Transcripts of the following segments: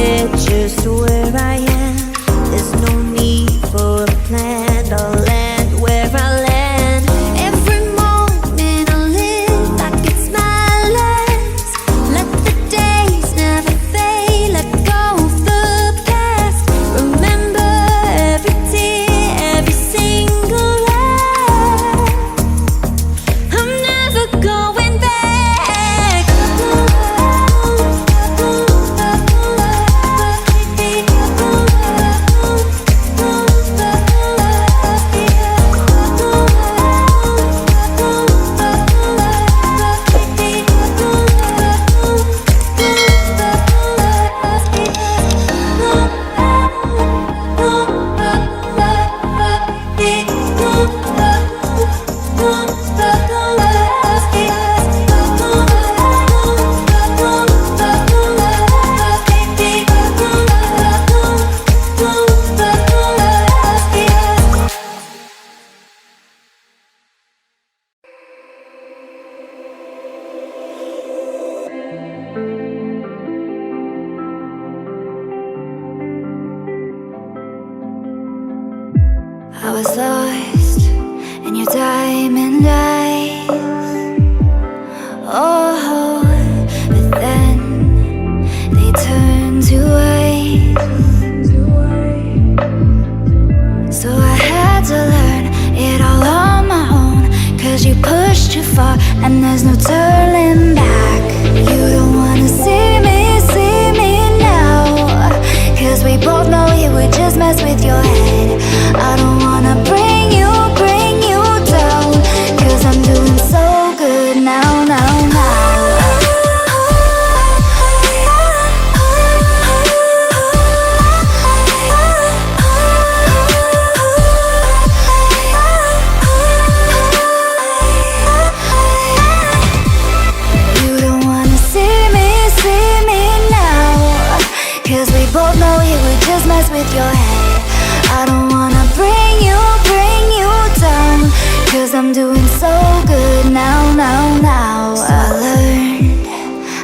get just where I am. There's no need for a plan. I'll land where I land. Every moment I live like it's my last. Let the days never fade. Let go of the past. Remember every tear, every single laugh. I'm never going back. I was lost in your diamond eyes. Oh, but then they turned to ice. So I had to learn it all on my own, 'cause you pushed too far and there's no turning back. You don't wanna see me now, 'cause we both know it would just mess with your head. I don't wanna bring you down, 'cause I'm doing so good now. You don't wanna see me now, 'cause we both know it would just mess with your head. I don't wanna bring you down, 'cause I'm doing so good now. So I learned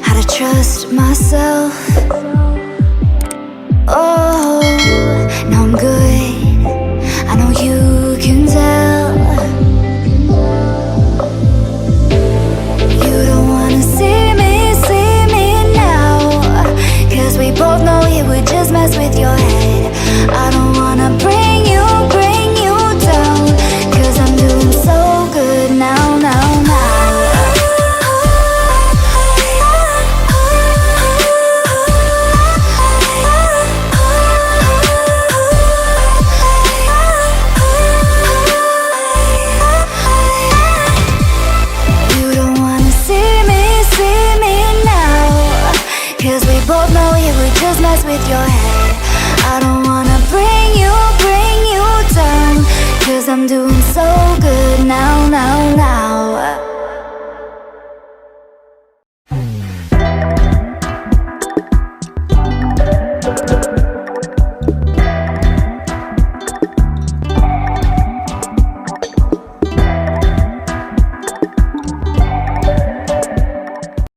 how to trust myself. Oh, now I'm good, I know you can tell. You don't wanna see me now, 'cause we both know it would just mess with your head. I don't wanna bring you down, 'cause I'm doing so good now. You don't wanna see me now, 'cause we both know it would just mess with your head. I don't wanna bring you down, 'cause I'm doing so good now.